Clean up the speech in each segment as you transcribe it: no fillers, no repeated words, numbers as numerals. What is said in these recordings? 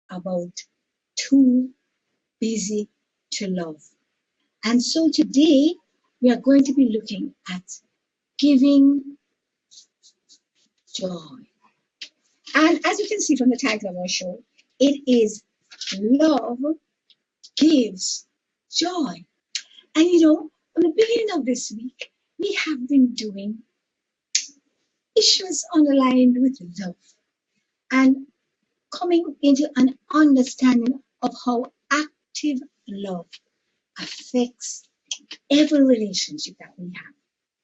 about too busy to love. And so today we are going to be looking at giving joy. And as you can see from the title of our show, it is Love Gives Joy. And you know, from the beginning of this week, we have been doing issues underlined with love and coming into an understanding of how active love affects every relationship that we have.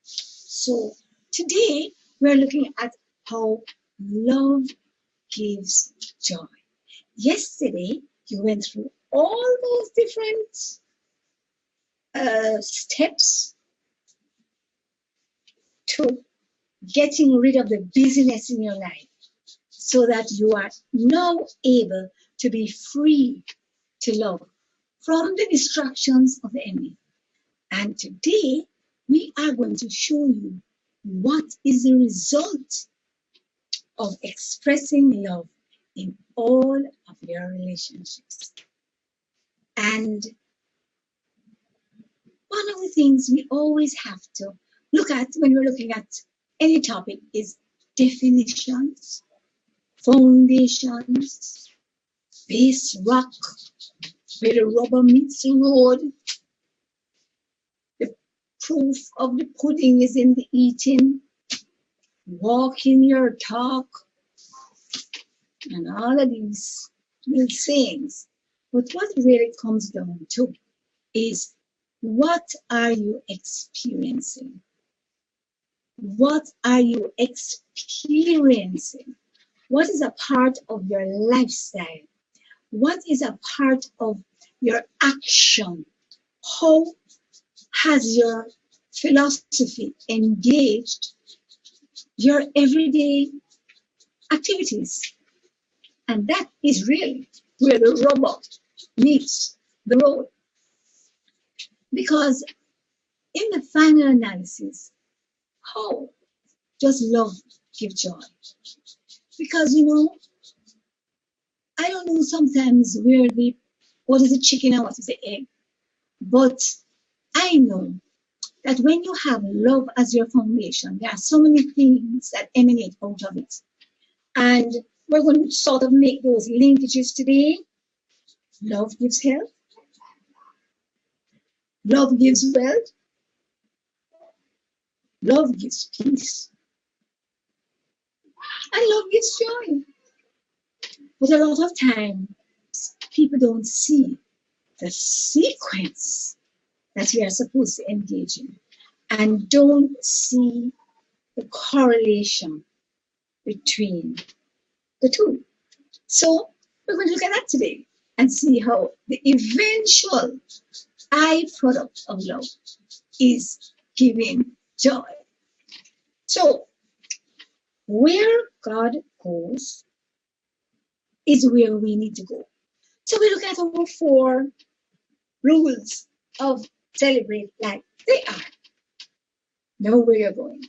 So today we're looking at how love gives joy. Yesterday you went through all those different steps to getting rid of the busyness in your life so that you are now able to be free to love from the distractions of the enemy. And today we are going to show you what is the result of expressing love in all of your relationships. And one of the things we always have to look at when we're looking at any topic is definitions, foundations, base rock, where the rubber meets the road. The proof of the pudding is in the eating. Walk in your talk, and all of these little sayings. But what it really comes down to is, what are you experiencing? What are you experiencing? What is a part of your lifestyle? What is a part of your action? How has your philosophy engaged your everyday activities? And that is really where the rubber meets the road. Because in the final analysis, how does love give joy? Because, you know, I don't know sometimes what is the chicken and what is the egg, but I know that when you have love as your foundation, there are so many things that emanate out of it. And we're going to sort of make those linkages today. Love gives health. Love gives wealth. Love gives peace. And love gives joy. But a lot of times, people don't see the sequence that we are supposed to engage in and don't see the correlation between the two. So we're going to look at that today and see how the eventual byproduct of love is giving joy. So where God goes is where we need to go. So we look at our 4 rules of celebrate like they are. Know where you're going.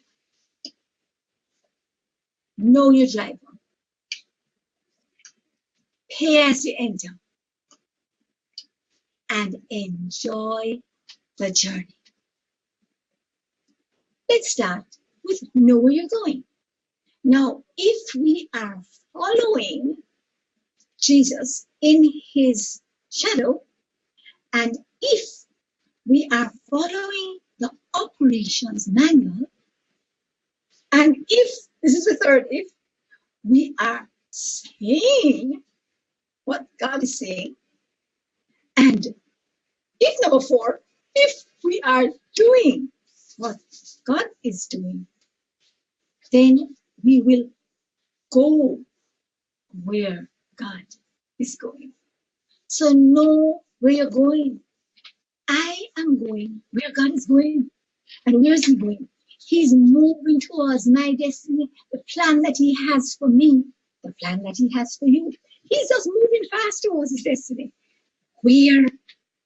Know your driver. Pay as you enter. And enjoy the journey. Let's start with know where you're going. Now, if we are following Jesus in his shadow, and if we are following the operations manual, and if, this is the third if, we are saying what God is saying, and if number 4, if we are doing what God is doing, then we will go where God is going. So know where you're going. I am going where God is going. And where is he going? He's moving towards my destiny, the plan that he has for me, the plan that he has for you. He's just moving fast towards his destiny, where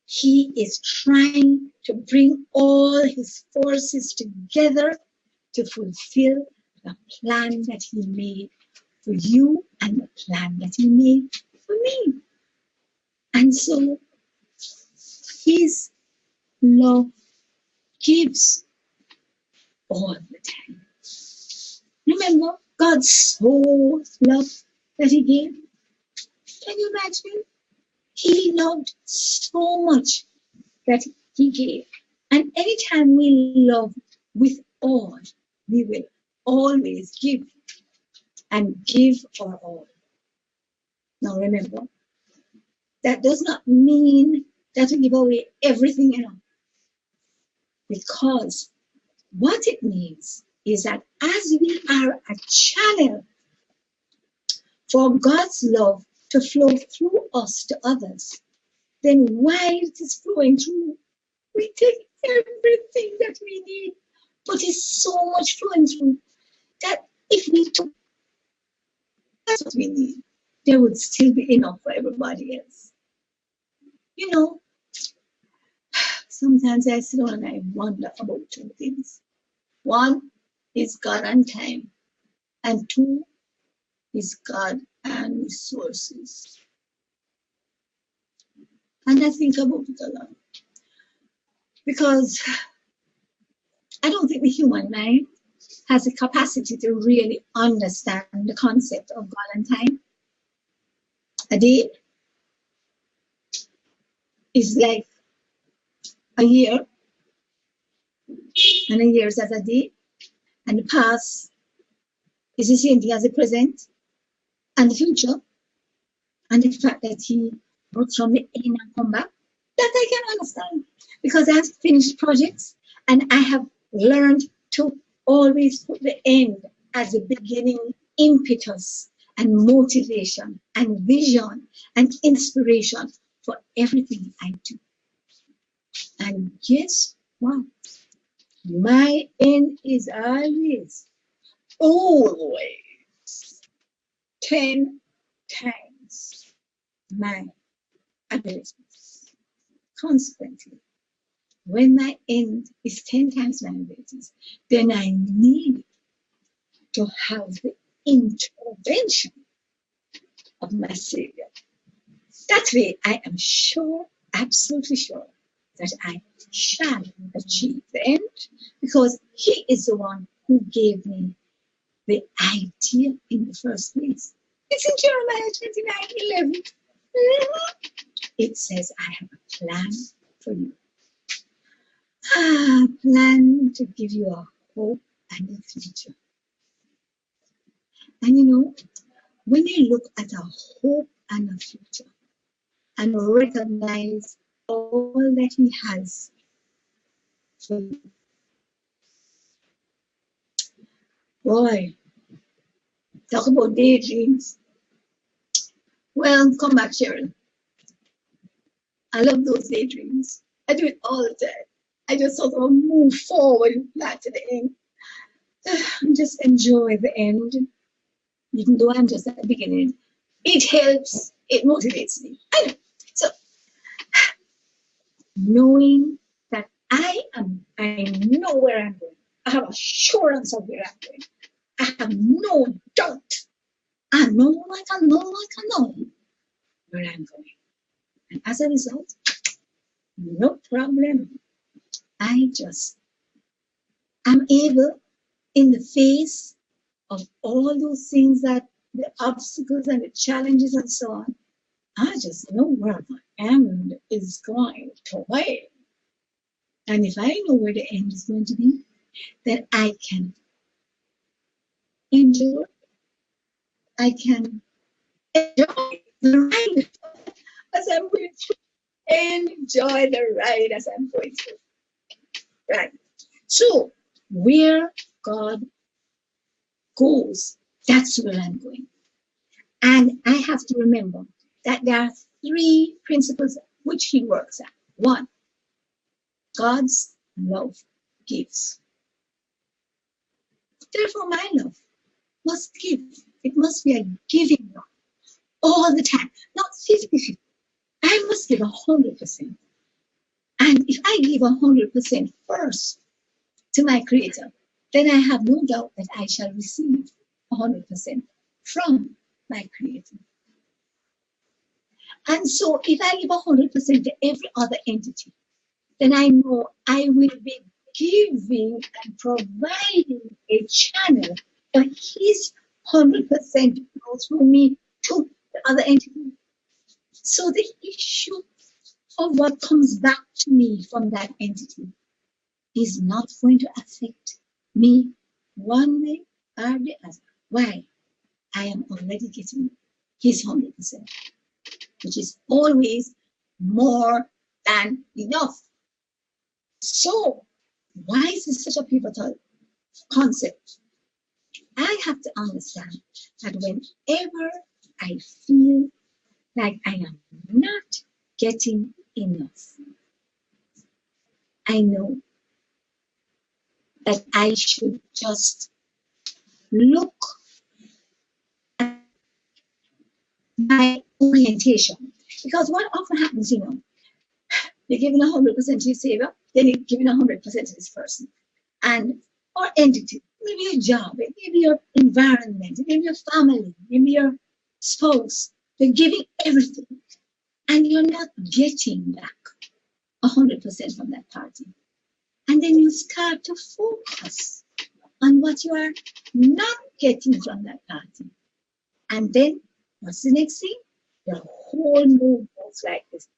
he is trying to bring all his forces together to fulfill the plan that he made for you and the plan that he made for me. And so his love gives all the time. Remember, God so loved that he gave. Can you imagine? He loved so much that he gave. And anytime we love with all, we will always give and give our all. Now remember, that does not mean that we give away everything else, because what it means is that as we are a channel for God's love to flow through us to others, then while it is flowing through, we take everything that we need. But it's so much flowing through that if we took that's what we need, there would still be enough for everybody else. You know, sometimes I sit down and I wonder about two things. One is God and time, and two is God and resources. And I think about it a lot because I don't think the human mind has the capacity to really understand the concept of God and time. A day is like a year, and a year is as a day, and the past is the same thing as the present, and the future, and the fact that he brought from the end and come back, that I can understand because I've finished projects and I have learned to always put the end as the beginning impetus and motivation and vision and inspiration for everything I do. And guess what? My end is always 10 times my abilities. Consequently, when my end is 10 times my abilities, then I need to have the intervention of my Savior. That way, I am sure, absolutely sure, that I shall achieve the end because He is the one who gave me the idea in the first place. It's in Jeremiah 29:11. It says, I have a plan for you. A plan to give you a hope and a future. And you know, when you look at a hope and a future and recognize all that He has for you, boy, talk about daydreams. Well, come back, Cheryl. I love those daydreams. I do it all the time. I just sort of move forward and plan to the end. Just enjoy the end, even though I'm just at the beginning. It helps, it motivates me. I know. So, knowing that I know where I'm going. I have assurance of where I'm going. I have no doubt. I know where I'm going. And as a result, no problem. I just am able, in the face of all those things, that the obstacles and the challenges and so on, I just know where the end is going to be. And if I know where the end is going to be, then I can enjoy, I can enjoy the ride as I'm going through. Enjoy the ride as I'm going through. Right. So where God goes, that's where I'm going. And I have to remember that there are three principles which He works at. One, God's love gives. Therefore, my love must give. It must be a giving love all the time, not 50-50. I must give 100%. And if I give 100% first to my Creator, then I have no doubt that I shall receive 100% from my Creator. And so if I give 100% to every other entity, then I know I will be giving and providing a channel for his 100% to go through me to the other entity. So the issue of what comes back to me from that entity is not going to affect me one way or the other. Why? I am already getting his 100%, which is always more than enough. So, why is this such a pivotal concept? I have to understand that whenever I feel like I am not getting enough, I know that I should just look at my orientation. Because what often happens, you're giving 100% to your savior, then you're giving 100% to this person. And or entity, maybe your job, maybe your environment, maybe your family, maybe your spouse. You're giving everything, and you're not getting back 100% from that party. And then you start to focus on what you are not getting from that party. And then what's the next thing? Your whole mood goes like this.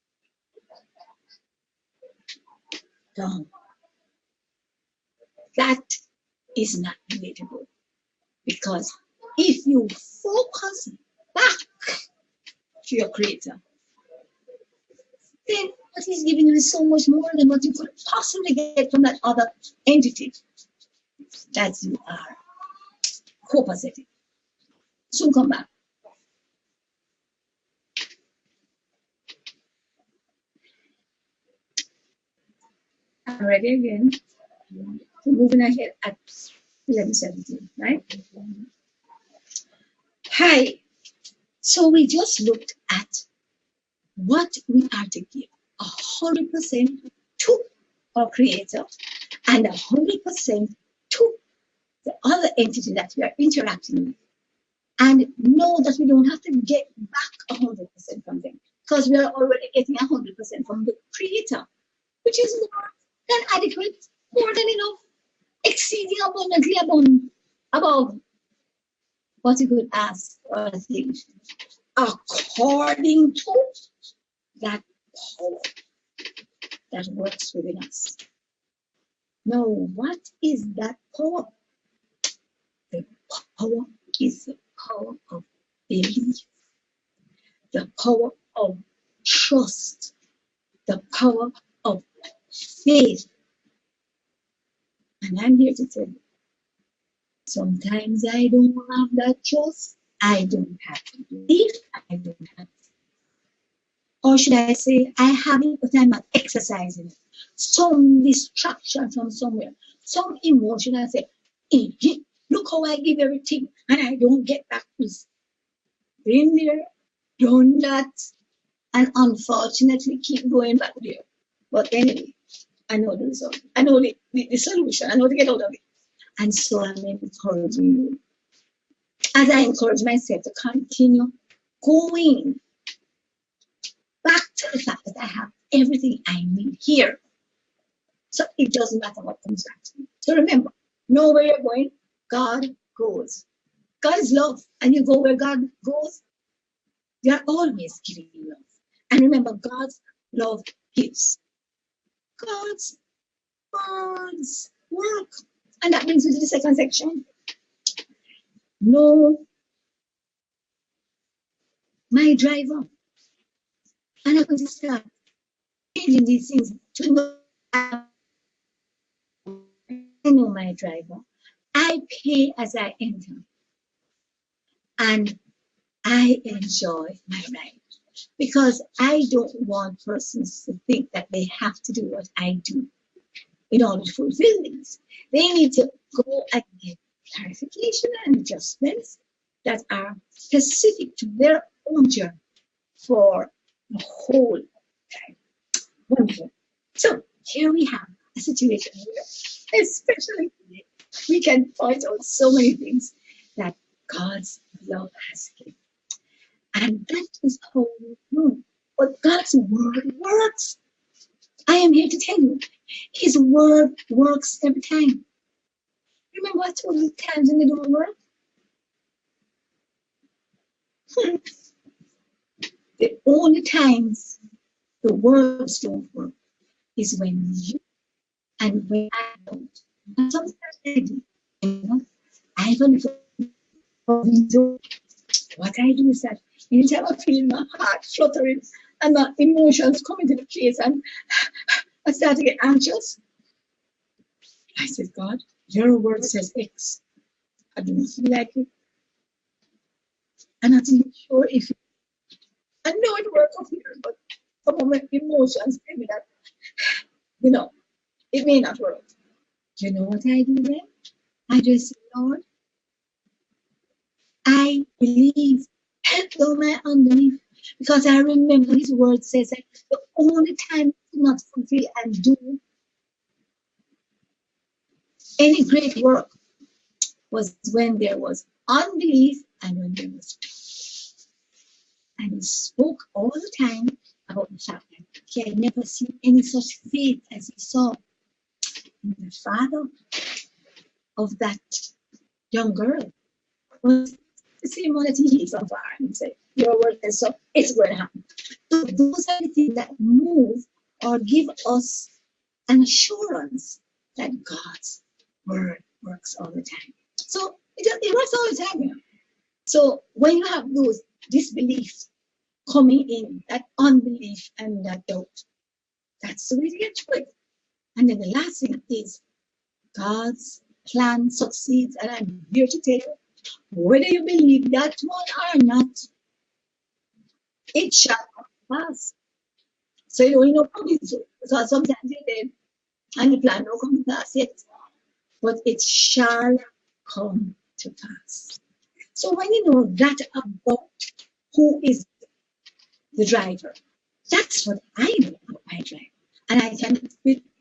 Down. That is not relatable. Because if you focus back to your creator, then what he's giving you is so much more than what you could possibly get from that other entity that you are co-possessing. Soon come back. I'm ready again. So moving ahead at 11:17, right? Hi. So we just looked at what we are to give 100% to our creator and 100% to the other entity that we are interacting with. And know that we don't have to get back 100% from them because we are already getting 100% from the creator, which is more than adequate, more than enough, exceeding abundantly above what you could ask or think, according to that power that works within us. Now, what is that power? The power is the power of belief, the power of trust, the power of faith. And I'm here to tell you, sometimes I don't have that trust, I don't have belief, I don't have faith. Or should I say, I have it, but I'm not exercising it. Some distraction from somewhere, some emotion, I say, look how I give everything and I don't get back this. Been there, done that, and unfortunately keep going back there. But anyway, I know the result. I know the solution. I know to get out of it. And so I'm encouraging you, as I encourage myself, to continue going back to the fact that I have everything I need here. So it doesn't matter what comes back to me. So remember, know where you're going, God goes. God is love, and you go where God goes, you are always giving love. And remember, God's love gives. God's work. And that brings me to the second section. Know my driver. And I'm going to start changing these things to know I know my driver. I pay as I enter. And I enjoy my ride. Because I don't want persons to think that they have to do what I do in order to fulfill these. They need to go and get clarification and adjustments that are specific to their own journey for the whole time. Wonderful. So here we have a situation where, especially today, we can point out so many things that God's love has given. And that is how we know God's word works. I am here to tell you, his word works every time. Remember I told you the times when they don't work? The only times the words don't work is when you and when I don't. And sometimes I do. You know, I don't know what I do is that anytime I feel my heart fluttering and my emotions coming to the place and I start to get anxious, I said, God, your word says X. I don't feel like it. I'm not even sure if I know it works up here, but some of my emotions tell me that, you know, it may not work. You know what I do then? I just say, Lord, I believe. Help though my unbelief. Because I remember his word says that the only time to not fulfill and do any great work was when there was unbelief and when there was faith. And he spoke all the time about the fact that he had never seen any such faith as he saw in the father of that young girl. Was the same one that he healed from fire and said, your word is so, it's going to happen. So those are the things that move or give us an assurance that God's word works all the time. So it works all the time. You know? So when you have those disbeliefs coming in, that unbelief and that doubt, that's the way to get through it. And then the last thing is God's plan succeeds. And I'm here to tell you, whether you believe that one or not, it shall pass. So you know probably so. Because sometimes you did and the plan don't come to pass yet. But it shall come to pass. So when you know that about who is the driver, that's what I know about my driver. And I can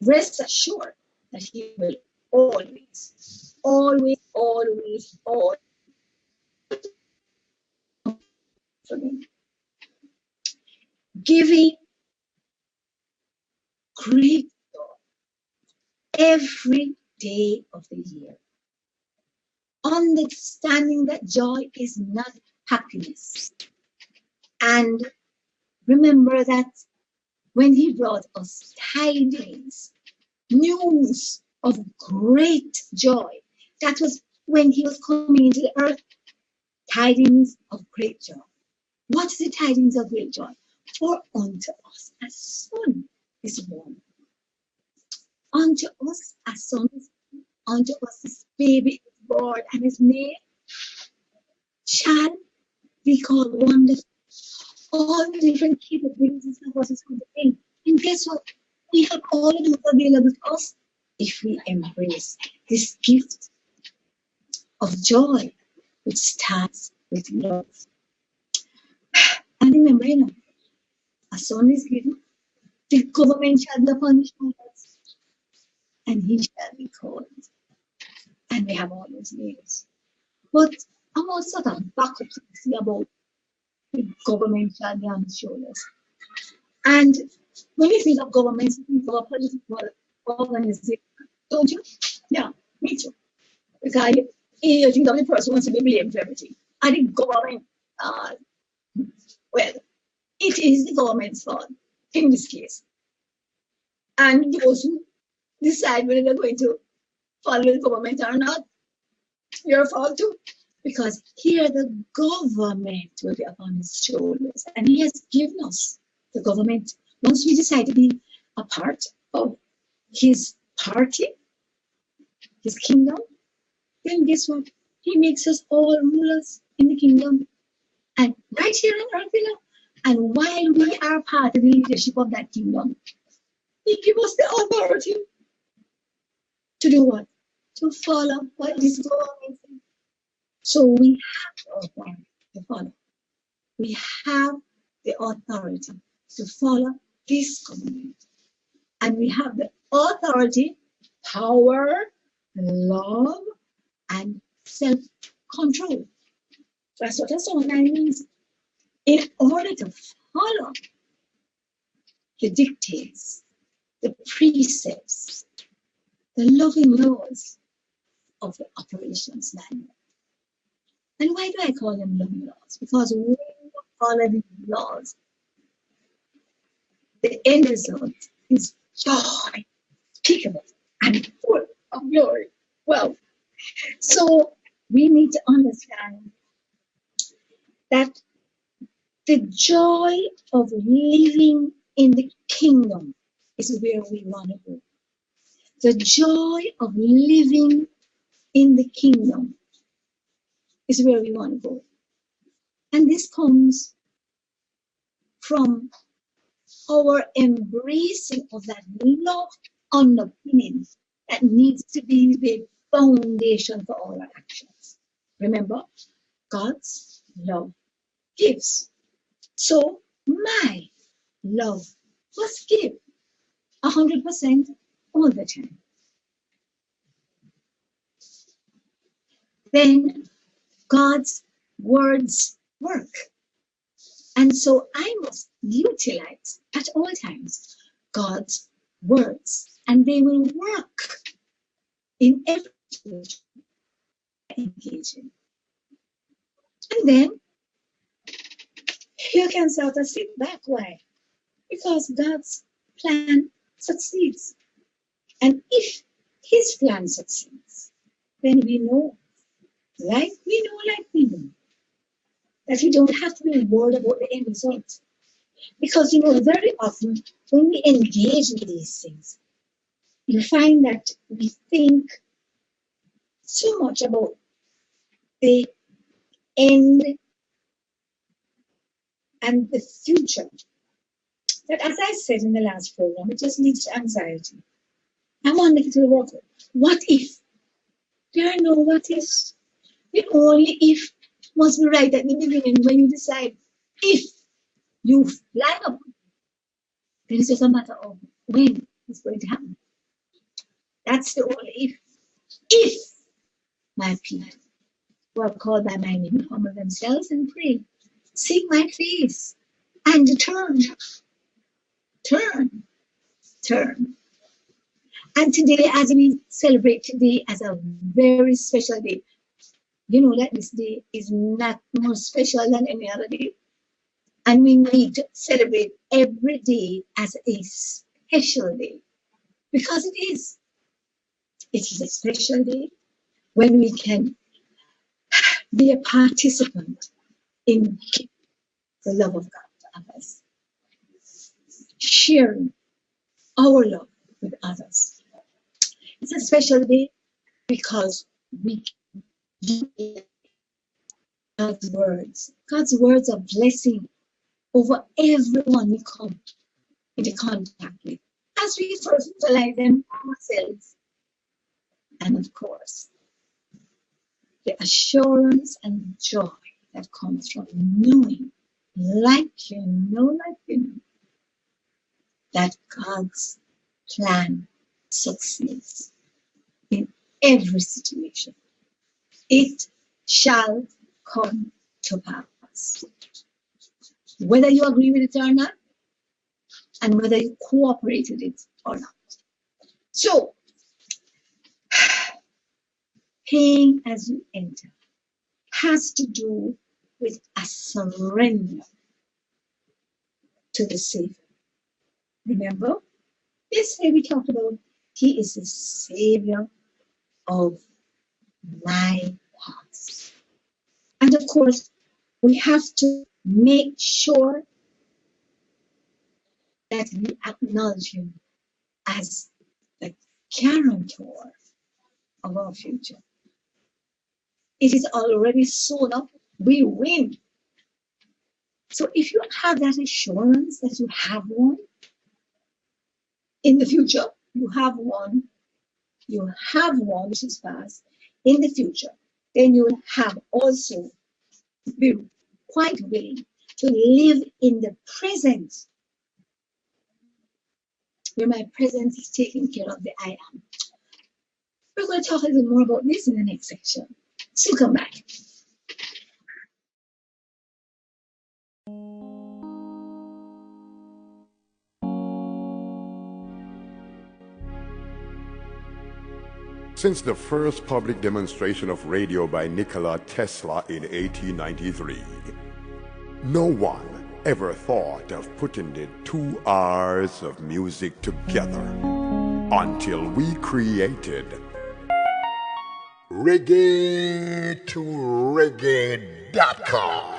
rest assured that he will always, always, always, always for me. Giving great joy every day of the year. Understanding that joy is not happiness. And remember that when he brought us tidings, news of great joy, that was when he was coming into the earth, tidings of great joy. What is the tidings of great joy? For unto us a son is born. Unto us a son is born. Unto us this baby is born, and his name shall be called Wonderful. All the different capabilities of what is going to be. And guess what? We have all of those available to us if we embrace this gift of joy, which starts with love. And remember, you know, a son is given, the government shall be upon his shoulders, and he shall be called. And we have all those names. But I want to sort of back up to see about the government shall be on his shoulders. And when you think of government, you think of a political organization, don't you? Yeah, me too. Because you think of the person who wants to be blamed for everything. And the government, well, it is the government's fault in this case. And those who decide whether they're going to follow the government or not, your fault too. Because here the government will be upon his shoulders. And he has given us the government. Once we decide to be a part of his party, his kingdom, then guess what? He makes us all rulers in the kingdom. And right here on earth, you know, and while we are part of the leadership of that kingdom, he gives us the authority to do what? To follow what this government says. So we have the authority to follow. We have the authority to follow this government. And we have the authority, power, love, and self-control. That's what a Psalm 9 means. In order to follow the dictates, the precepts, the loving laws of the operations manual. And why do I call them loving laws? Because when you follow these laws, the end result is joy, unspeakable, and full of glory. Well, so we need to understand that the joy of living in the kingdom is where we want to go. The joy of living in the kingdom is where we want to go. And this comes from our embracing of that love underpinning that needs to be the foundation for all our actions. Remember, God's love gives. So my love must give 100% all the time. Then God's words work. And so I must utilize at all times God's words, and they will work in every situation I engage in. And then you can sort of sit back. Why? Because God's plan succeeds. And if his plan succeeds, then we know, like we know, that we don't have to be worried about the end result. Because, very often when we engage in these things, you find that we think so much about the end and the future that, as I said in the last program, it just leads to anxiety. I wonder if it will work. What if? There are no what ifs. The only if must be right at the beginning when you decide if you line up. Then it's just a matter of when it's going to happen. That's the only if. If my people who are called by my name humble themselves and pray, seek my face, and turn. And today, as we celebrate today as a very special day, that this day is not more special than any other day. And we need to celebrate every day as a special day. Because it is. It is a special day when we can be a participant in the love of God to others. Sharing our love with others. It's a special day because we give God's words of blessing over everyone we come into contact with, as we first utilize them ourselves. And of course, the assurance and joy that comes from knowing, like you know, that God's plan succeeds in every situation. It shall come to pass. Whether you agree with it or not, and whether you cooperate with it or not. So, paying as you enter has to do with a surrender to the Savior. Remember, yesterday we talked about he is the Savior of my past. And of course, we have to make sure that we acknowledge him as the guarantor of our future. It is already sewn up. We win. So if you have that assurance that you have one in the future, you have one which is past in the future, then you will have also be quite willing to live in the present, where my presence is taking care of the I am. We're going to talk a little more about this in the next section. So come back. Since the first public demonstration of radio by Nikola Tesla in 1893, no one ever thought of putting the 2 hours of music together until we created reggae2reggae.com.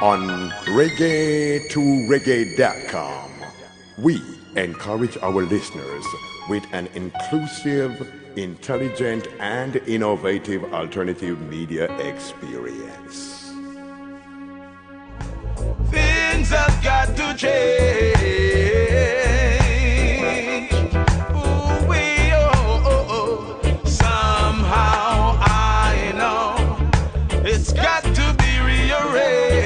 On reggae2reggae.com, we encourage our listeners with an inclusive, intelligent, and innovative alternative media experience. Things have got to change. Ooh-wee, oh. Somehow I know it's got to be rearranged.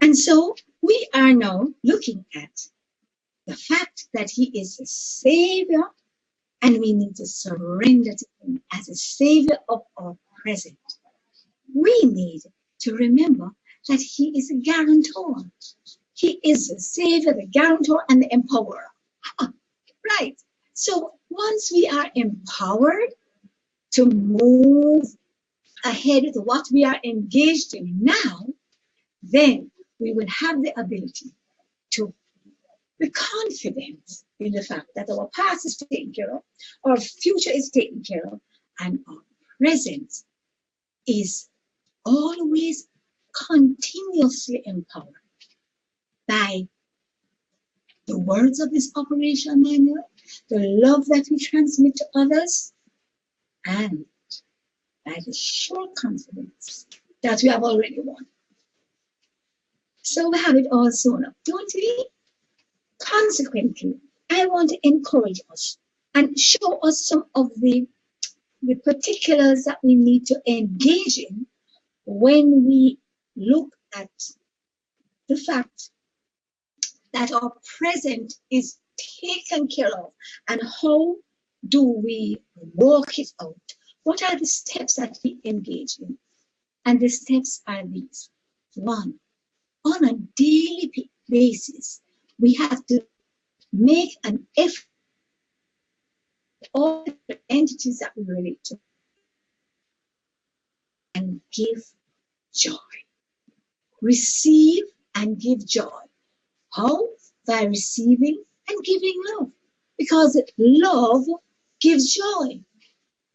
And so we are now looking at the fact that he is a savior, and we need to surrender to him as a savior of our present. We need to remember that he is a guarantor. He is the savior, the guarantor, and the empowerer. Right. So once we are empowered to move ahead with what we are engaged in now, then we will have the ability to be confident in the fact that our past is taken care of, our future is taken care of, and our present is always continuously empowered by the words of this operation manual, the love that we transmit to others, and by the sure confidence that we have already won. So we have it all sewn up, don't we? Consequently, I want to encourage us and show us some of the particulars that we need to engage in when we look at the fact that our present is taken care of, and how do we work it out? What are the steps that we engage in? And the steps are these. 1, on a daily basis, we have to make an effort all the entities that we relate to and give joy. Receive and give joy. How? By receiving and giving love. Because love gives joy.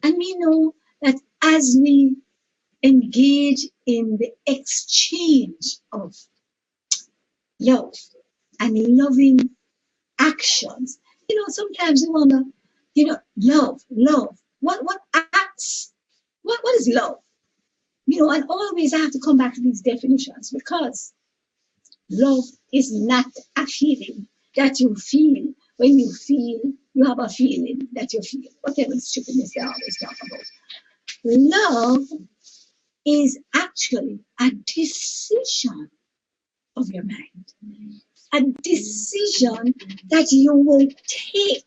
And we know that as we engage in the exchange of love and loving actions, sometimes we wonder, love. What acts? What is love? And always I have to come back to these definitions, because love is not a feeling that you feel when you have a feeling that you feel, whatever stupidness they always talk about. Love is actually a decision of your mind, a decision that you will take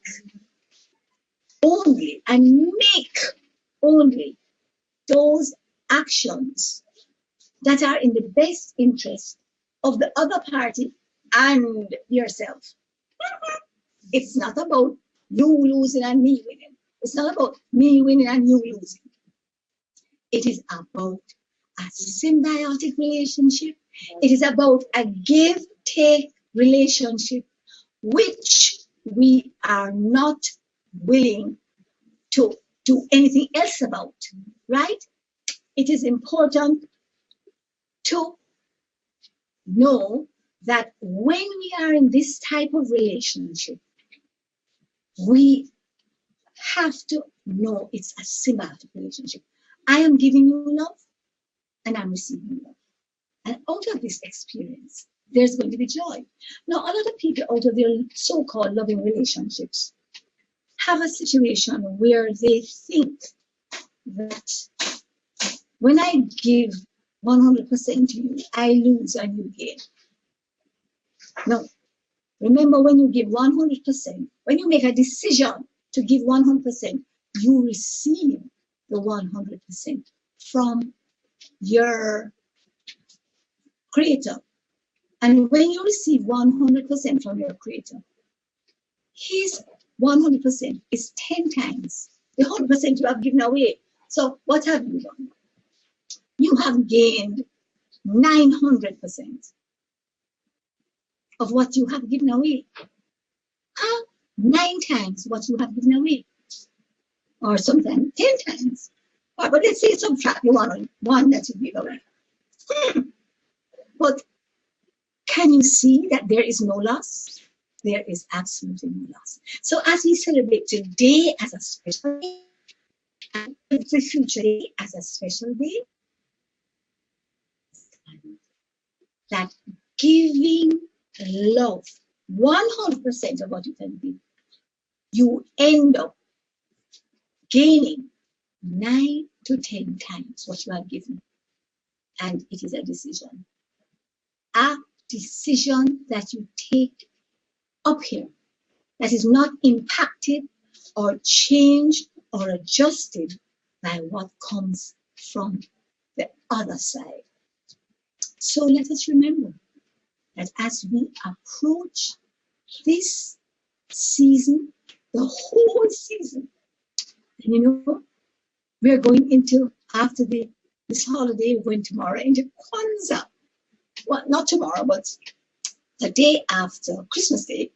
only and make only those actions that are in the best interest of the other party and yourself. It's not about you losing and me winning. It's not about me winning and you losing. It is about a symbiotic relationship. It is about a give-take relationship, which we are not willing to do anything else about, right? It is important to know that when we are in this type of relationship, we have to know it's a symbiotic relationship. I am giving you love and I'm receiving love. And out of this experience, there's going to be joy. Now, a lot of people out of their so-called loving relationships have a situation where they think that when I give 100% to you, I lose and you gain. No. Remember, when you give 100%, when you make a decision to give 100%, you receive the 100% from your Creator. And when you receive 100% from your Creator, His 100% is 10 times the 100% you have given away. So what have you done? You have gained 900% of what you have given away. 9 times what you have given away. Or sometimes 10 times. But let's say subtract the one that you give away. But can you see that there is no loss? There is absolutely no loss. So as we celebrate today as a special day, and the future day as a special day, that giving love, 100% of what you can give, you end up gaining 9 to 10 times what you have given. And it is a decision that you take up here, that is not impacted or changed or adjusted by what comes from the other side. So let us remember that as we approach this season, the whole season, and you know, we're going into, after this holiday, we're going tomorrow into Kwanzaa. Well, not tomorrow, but the day after Christmas Day,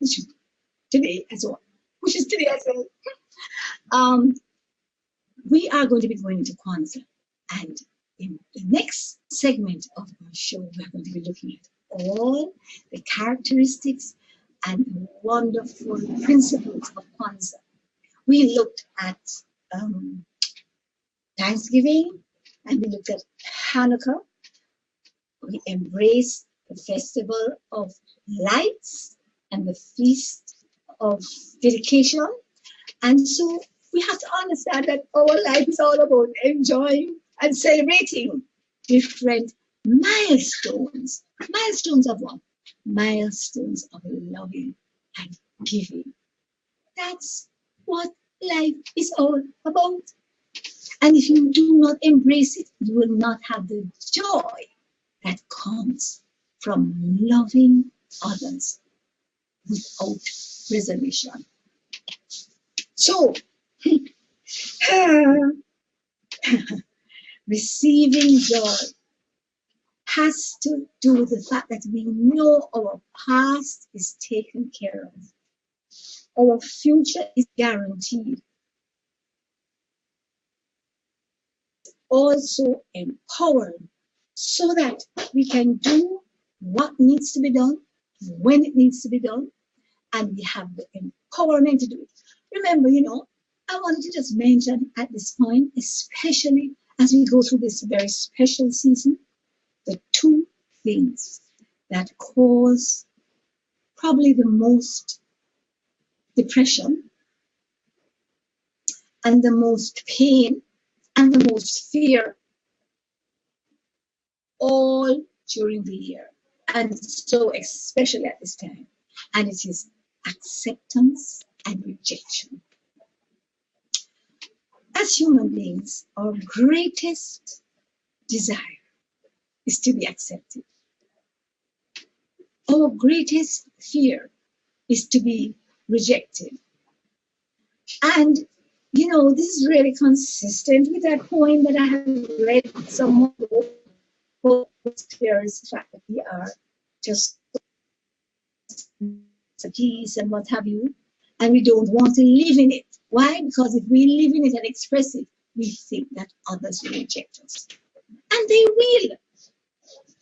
which is today as well. We are going to be going into Kwanzaa, and in the next segment of our show, we're going to be looking at all the characteristics and the wonderful principles of Kwanzaa. We looked at Thanksgiving, and we looked at Hanukkah. We embraced the festival of lights and the feast of dedication. And so we have to understand that our life is all about enjoying and celebrating different milestones. Milestones of what? Milestones of loving and giving. That's what life is all about. And if you do not embrace it, you will not have the joy that comes from loving others without reservation. So, receiving joy has to do with the fact that we know our past is taken care of. Our future is guaranteed. Also empowered so that we can do what needs to be done, when it needs to be done, and we have the empowerment to do it. Remember, you know, I wanted to just mention at this point, especially as we go through this very special season, the 2 things that cause probably the most depression and the most pain and the most fear all during the year, and so especially at this time, and it is acceptance and rejection. As human beings, our greatest desire is to be accepted. Our greatest fear is to be rejected. And you know, this is really consistent with that poem that I have read somewhere ago. There is the fact that we are just peace and what have you, and we don't want to live in it. Why? Because if we live in it and express it, we think that others will reject us. And they will.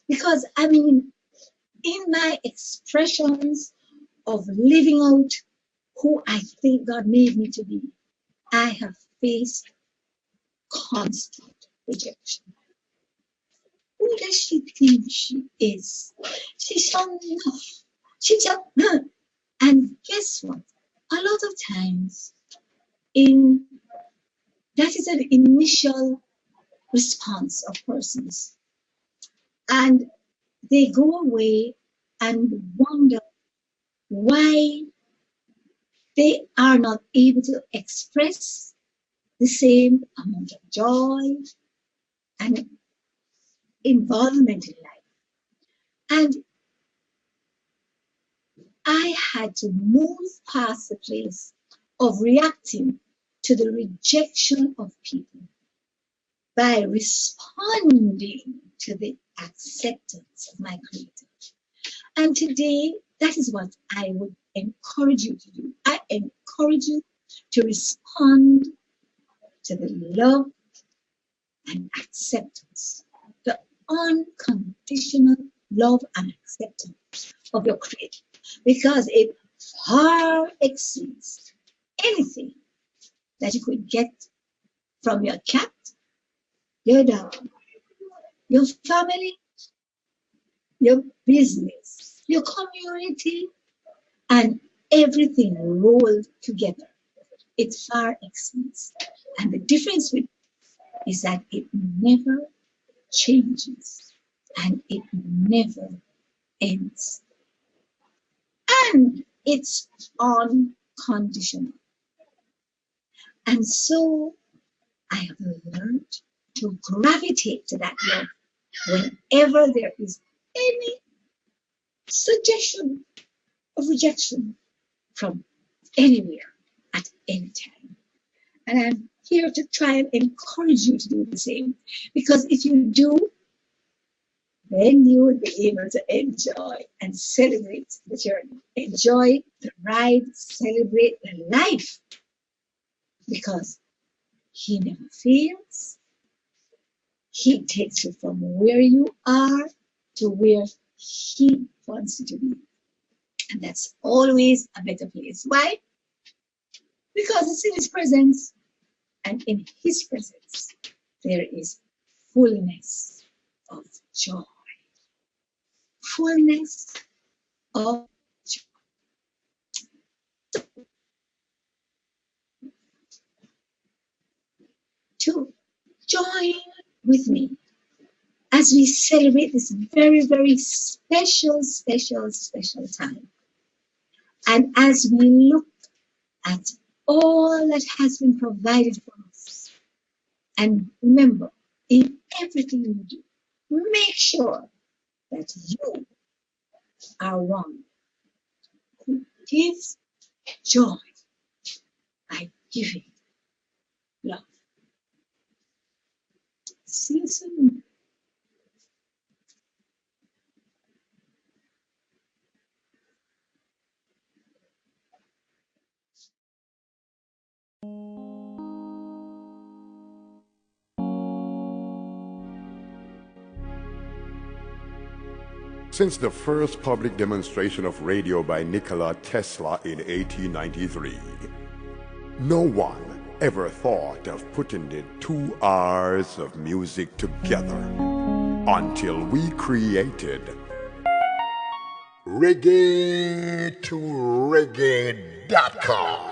Because, I mean, in my expressions of living out who I think God made me to be, I have faced constant rejection. Who does she think she is? She's not enough. She's just, and guess what? A lot of times, that is an initial response of persons, and they go away and wonder why they are not able to express the same amount of joy and involvement in life And I had to move past the place of reacting to the rejection of people by responding to the acceptance of my Creator. And today, that is what I would encourage you to do. I encourage you to respond to the love and acceptance, the unconditional love and acceptance of your Creator, because it far exceeds anything that you could get from your cat, your dog, your family, your business, your community, and everything rolled together. It far exceeds. And the difference with is that it never changes and it never ends. And it's unconditional. And so I have learned to gravitate to that love whenever there is any suggestion of rejection from anywhere at any time. And I'm here to try and encourage you to do the same, because if you do, then you will be able to enjoy and celebrate the journey, enjoy the ride, celebrate the life, because He never fails. He takes you from where you are to where He wants you to be. And that's always a better place. Why? Because it's in His presence. And in His presence, there is fullness of joy. Fullness of joy. To join with me as we celebrate this very, very special time. And as we look at all that has been provided for us. And remember, in everything you do, make sure that you are one who gives joy by giving love. See you soon. Since the first public demonstration of radio by Nikola Tesla in 1893, no one ever thought of putting the 2 hours of music together until we created reggae2reggae.com.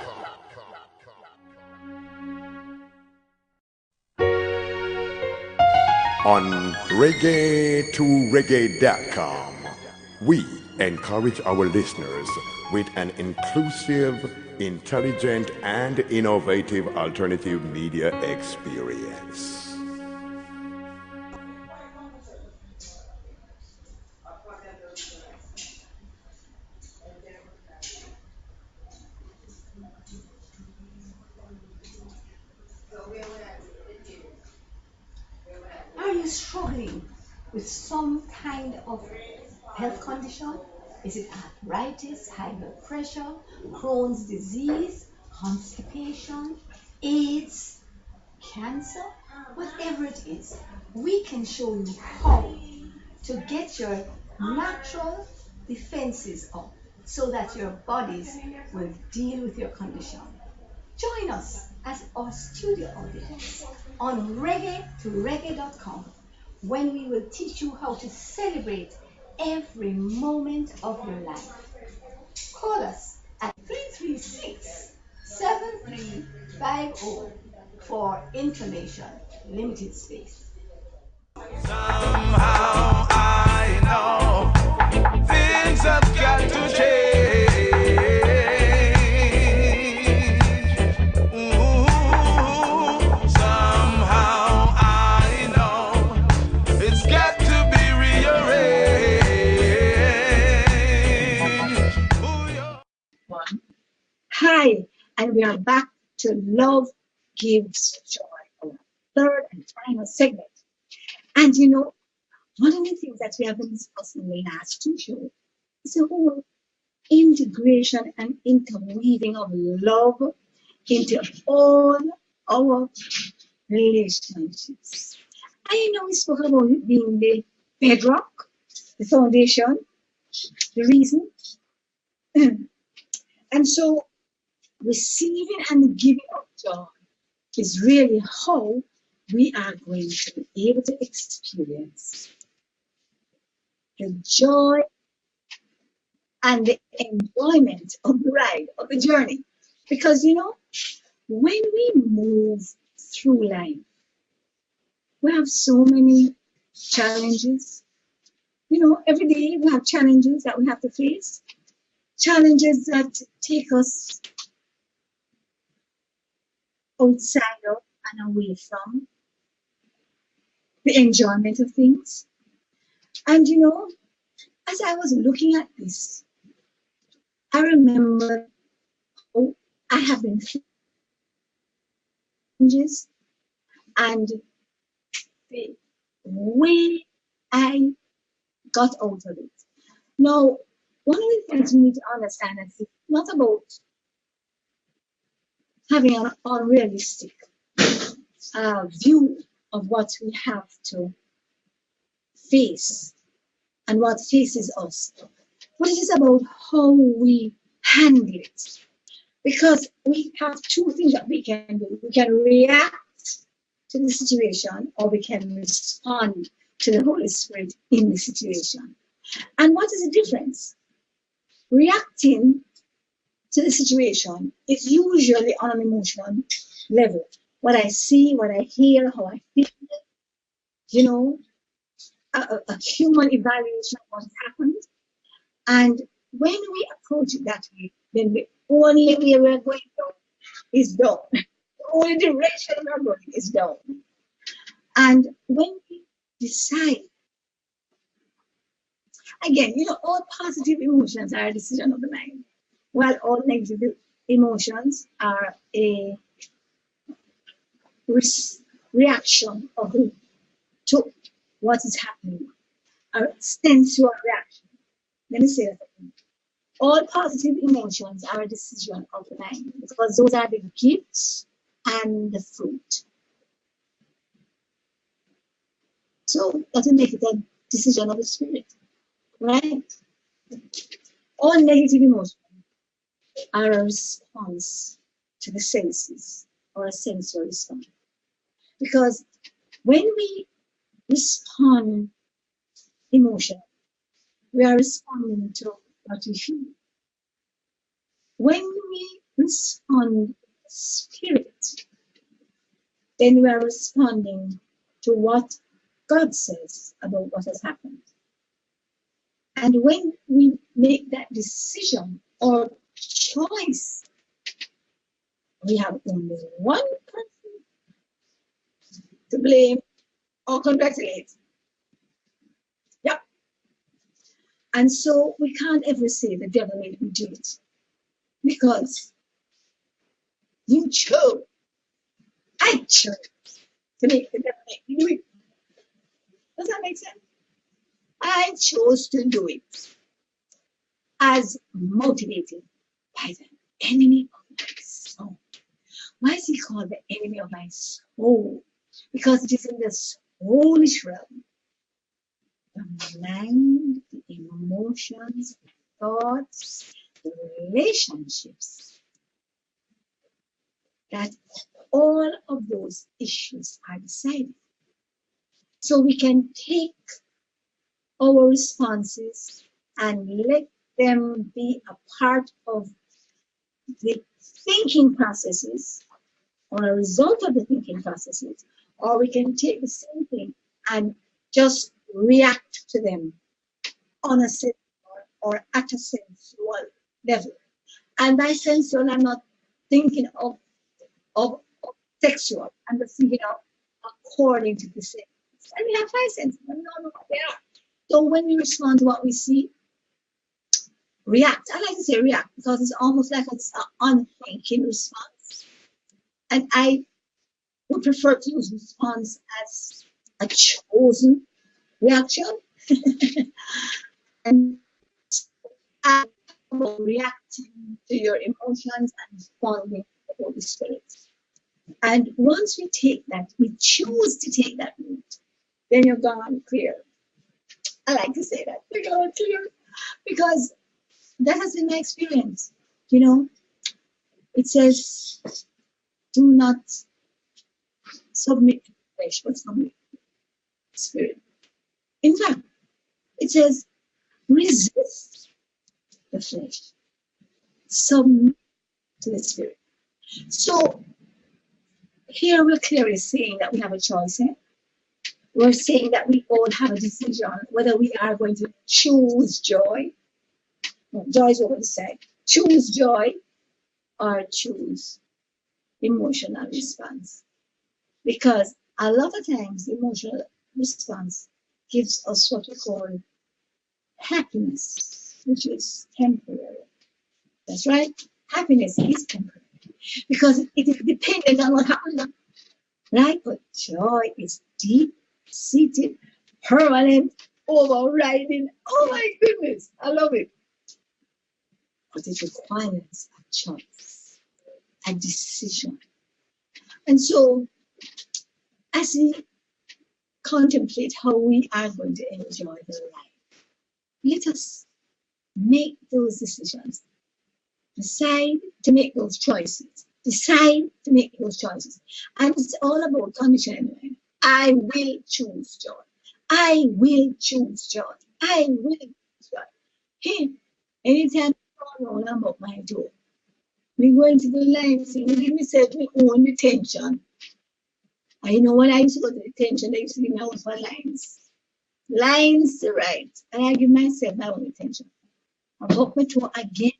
On reggae2reggae.com, we encourage our listeners with an inclusive, intelligent, and innovative alternative media experience. Are you struggling with some kind of health condition? Is it arthritis, high blood pressure, Crohn's disease, constipation, AIDS, cancer? Whatever it is, we can show you how to get your natural defenses up so that your bodies will deal with your condition. Join us as our studio audience on reggae2reggae.com when we will teach you how to celebrate every moment of your life. Call us at 336-7350 for information. Limited space. Somehow I know things have got to change. Ooh, somehow I know it's got to be rearranged. we are back to Love Gives Joy, our third and final segment. And you know, one of the things that we have been discussing in the last two shows is the whole integration and interweaving of love into all our relationships. And you know, we spoke about it being the bedrock, the foundation, the reason. And so receiving and giving of joy is really how we are going to be able to experience the joy and the enjoyment of the ride, of the journey. Because you know, when we move through life, we have so many challenges. You know, every day we have challenges that we have to face, challenges that take us outside of and away from the enjoyment of things. And you know, as I was looking at this, I remember how I have been challenges and the way I got out of it. Now, one of the things we need to understand is it's not about having an unrealistic view of what we have to face and what faces us, but it is about how we handle it. Because we have two things that we can do. We can react to the situation, or we can respond to the Holy Spirit in the situation. And what is the difference? Reacting to the situation is usually on an emotional level. What I see, what I hear, how I feel, you know, a human evaluation of what has happened. And when we approach it that way, then the only way we're going down is down. The only direction we're going is down. And when we decide, again, you know, all positive emotions are a decision of the mind, while all negative emotions are a reaction of the, to what is happening, a sensual reaction. Let me say that again. All positive emotions are a decision of the mind, because those are the gifts and the fruit. So that will make it a decision of the spirit, right? All negative emotions are a response to the senses, or a sensory response. Because when we respond emotion, we are responding to what we feel. When we respond spirit, then we are responding to what God says about what has happened. And when we make that decision or choice, we have only one person to blame or congratulate. Yep. And so we can't ever say the devil made me do it, because you chose, I chose to make the devil make me do it. Does that make sense? I chose to do it as motivated by the enemy of my soul. Why is he called the enemy of my soul? Because it is in the soulish realm. The mind, the emotions, the thoughts, the relationships, that all of those issues are decided. So we can take our responses and let them be a part of the thinking processes, or a result of the thinking processes, or we can take the same thing and just react to them on a sensual or at a sensual level. And by sensual, I'm not thinking of sexual, I'm just thinking of according to the senses. And we have five senses, and we don't know what they are. So when we respond to what we see, react. I like to say react because it's almost like it's an unthinking response. And I would prefer to use response as a chosen reaction. And I about reacting to your emotions and responding to the Holy Spirit. And once we take that, we choose to take that route, then you're gone clear. I like to say that, you're gone clear, because that has been my experience. You know, it says, do not submit to the flesh, but submit to the Spirit. In fact, it says, resist the flesh, submit to the Spirit. So here we're clearly saying that we have a choice. We're saying that we all have a decision whether we are going to choose joy. Joy is what we say. Choose joy or choose emotional response. Because a lot of times the emotional response gives us what we call happiness, which is temporary. That's right. Happiness is temporary because it is dependent on what happens, right? But joy is deep seated, permanent, overriding. Oh my goodness, I love it. But it requires a choice, a decision. And so, as we contemplate how we are going to enjoy the life, let us make those decisions. Decide to make those choices. Decide to make those choices. And it's all about conditioning. I will choose joy. I will choose joy. I will choose joy. Hey, anytime I fall around about my door, we go into the lines and we give myself my own detention. And you know when I used to go to detention, they used to give me out for lines. Lines to write. And I give myself my own detention. I hope my toe again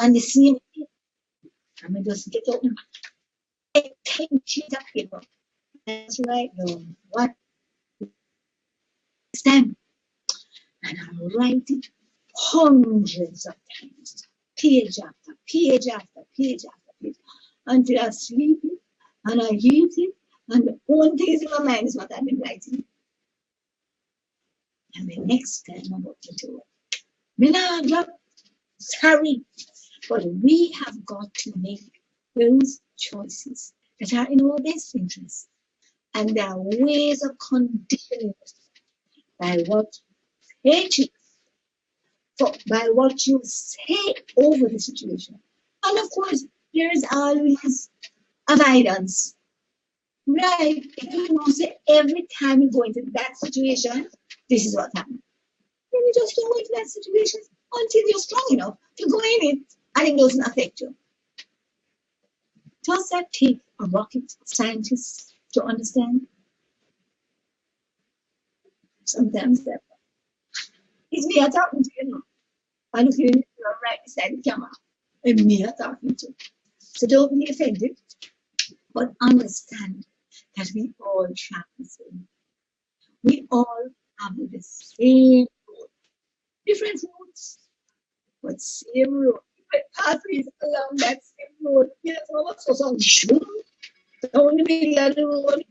on the same thing. And I just get out and 10 sheets of paper. That's right, though. What? This time. And I write it hundreds of times, page after page after page after page, until I sleep it and I eat it, and the only thing is in my mind is what I've been writing. And the next time I'm about to do it, me not drop, sorry, but we have got to make those choices that are in our best interest. And there are ways of conditioning us by what they choose, by what you say over the situation. And of course, there is always avoidance. Right? If you know, say every time you go into that situation, this is what happens. Then you just don't go into that situation until you're strong enough to go in it and it doesn't affect you. Does that take a rocket scientist to understand? Sometimes that it's me I'm talking to, you know. And if you're right beside the camera, it's me I'm talking to. So don't be offended, but understand that we all travel the same. We all have the same road. Different roads, but same road. Different pathways along that same road. Yes, some of us was on shoot down the middle of the road.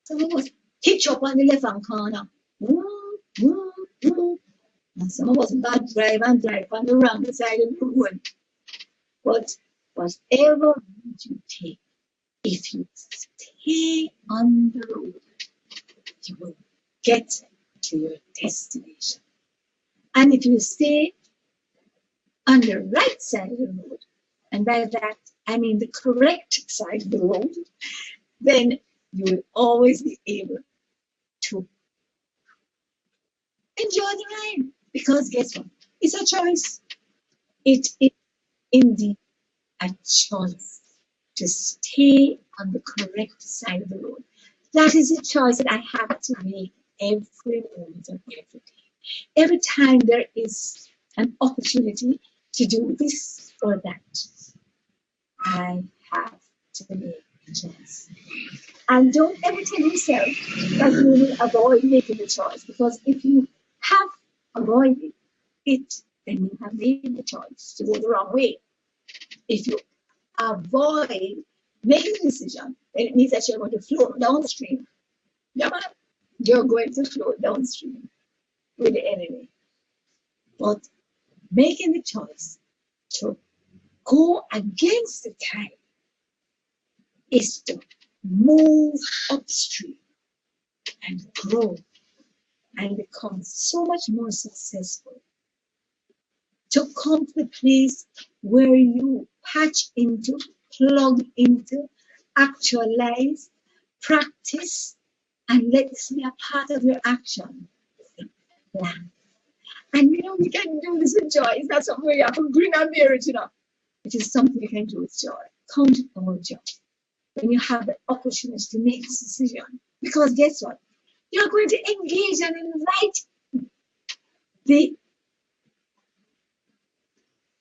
Some of us hitch up on the left hand corner. And some of us bad drive and drive on the wrong side of the road. But whatever road you take, if you stay on the road, you will get to your destination. And if you stay on the right side of the road, and by that I mean the correct side of the road, then you will always be able to enjoy the ride. Because guess what? It's a choice. It is indeed a choice to stay on the correct side of the road. That is a choice that I have to make every moment of every day. Every time there is an opportunity to do this or that, I have to make a choice. And don't ever tell yourself that you will avoid making the choice, because if you have avoided it, then you have made the choice to go the wrong way. If you avoid making a decision, then it means that you're going to float downstream. Yeah, man. You're going to float downstream with the enemy. But making the choice to go against the tide is to move upstream and grow and become so much more successful. To come to the place where you patch into, plug into, actualize, practice, and let this be a part of your action plan. And you know, we can do this with joy. It's not something where you have to grin and bear it, you know. It is something you can do with joy. Count it on joy when you have the opportunity to make this decision. Because guess what? You're going to engage and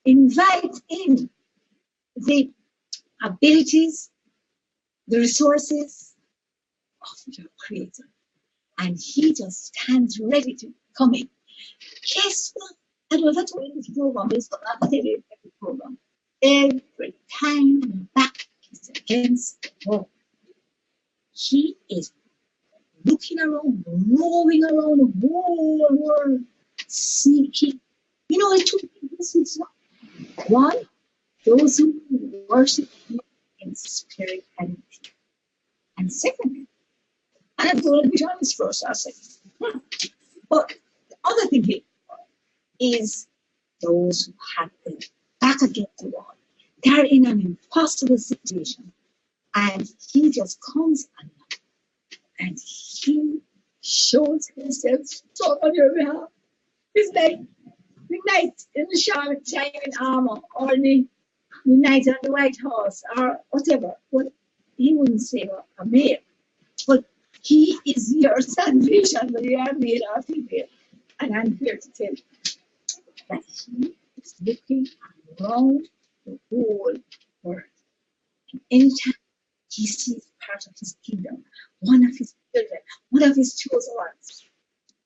invite in the abilities, the resources of your Creator. And He just stands ready to come in. Guess what? I don't have to wait this program, but it's not every program. Every time your back is against the wall, He is looking around, roving around the whole world, seeking. You know, it's two things. One, those who worship Him in spirit and in truth. And secondly, and I'm going to be honest first, I'll say, but the other thing here is those who have their back against the wall. They're in an impossible situation, and He just comes along and He shows Himself strong on your behalf. It's like the knight in the shining armor, or the knight on the white horse, or whatever. But He wouldn't say a male, but He is your salvation, whether you are male or female. And I'm here to tell you that He is looking around the whole world. And anytime He sees part of His kingdom, one of His children, one of His chosen ones,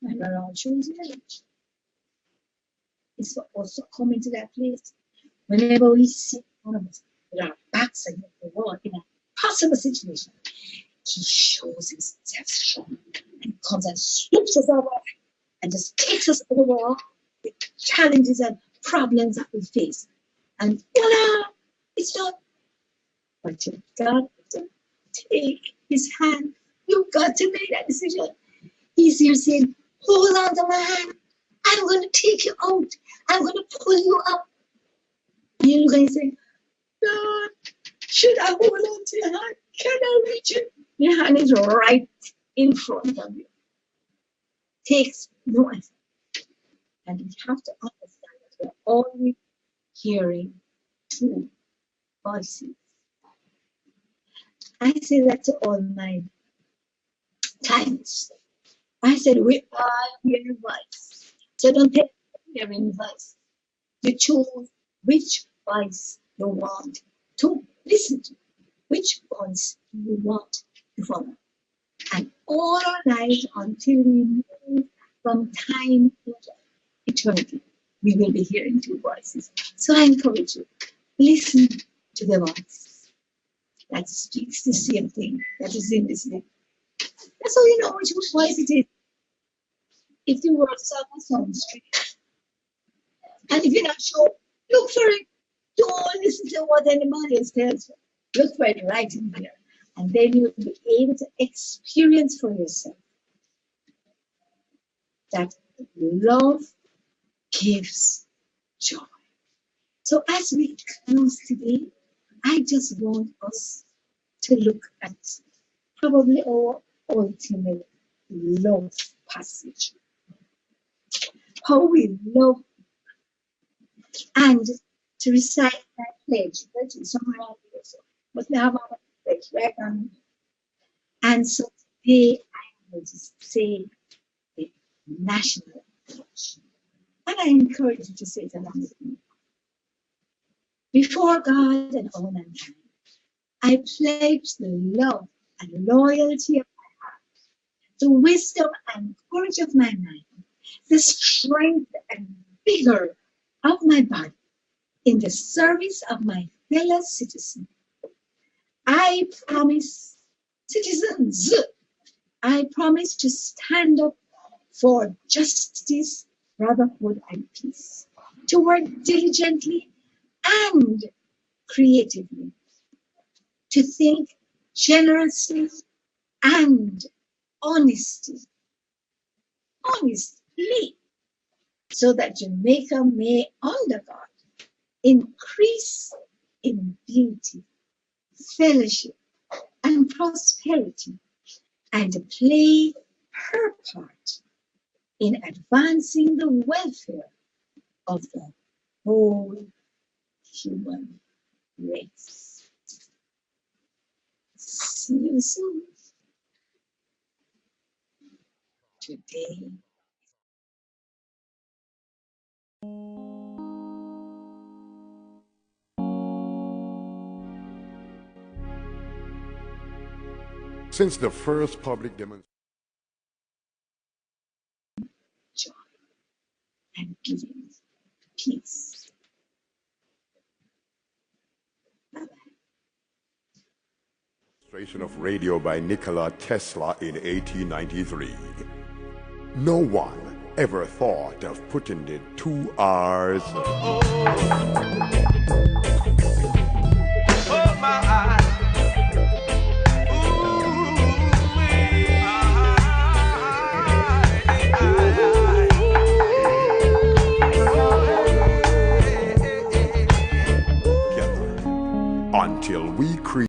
and around chosen village, it's for us to come into that place. Whenever we see one of us with our backs against the wall in a possible situation, He shows Himself strong and comes and swoops us over and just takes us over the challenges and problems that we face. And voila, it's done. But you've got to take His hand. You've got to make that decision. He's here saying, hold on to my hand. I'm going to take you out. I'm going to pull you up. And you're going to say, God, should I hold on to your hand? Can I reach it? Your hand is right in front of you. Takes no effort. And we have to understand that we're only hearing two voices. I say that to all my clients. I said, we all hear your voice. So don't take hearing voice. You choose which voice you want to listen to, which voice you want to follow. And all our lives until we move from time to eternity, we will be hearing two voices. So I encourage you, listen to the voice that speaks the same thing that is in this book. That's how you know which voice it is. If the words are sound straight. And if you're not sure, look for it. Don't listen to what anybody else tells you. Look for it right in there. And then you'll be able to experience for yourself that love gives joy. So as we close today, I just want us to look at probably our ultimate love passage. How we love, and to recite that pledge, which is somewhere out here. So, but we have our pledge right on. And so today I will just say the national pledge. And I encourage you to say it along with me. Before God and all mankind, I pledge the love and loyalty of my heart, the wisdom and courage of my mind, the strength and vigor of my body in the service of my fellow citizen. I promise, citizens, I promise to stand up for justice, brotherhood, and peace, to work diligently and creatively, to think generously and honestly, so that Jamaica may, under God, increase in beauty, fellowship, and prosperity, and play her part in advancing the welfare of the whole human race. See you soon. Today. Since the first public demonstration, Joy and giving peace. demonstration of radio by Nikola Tesla in 1893, no one ever thought of putting the 2 R's of Oh my eyes. together until we create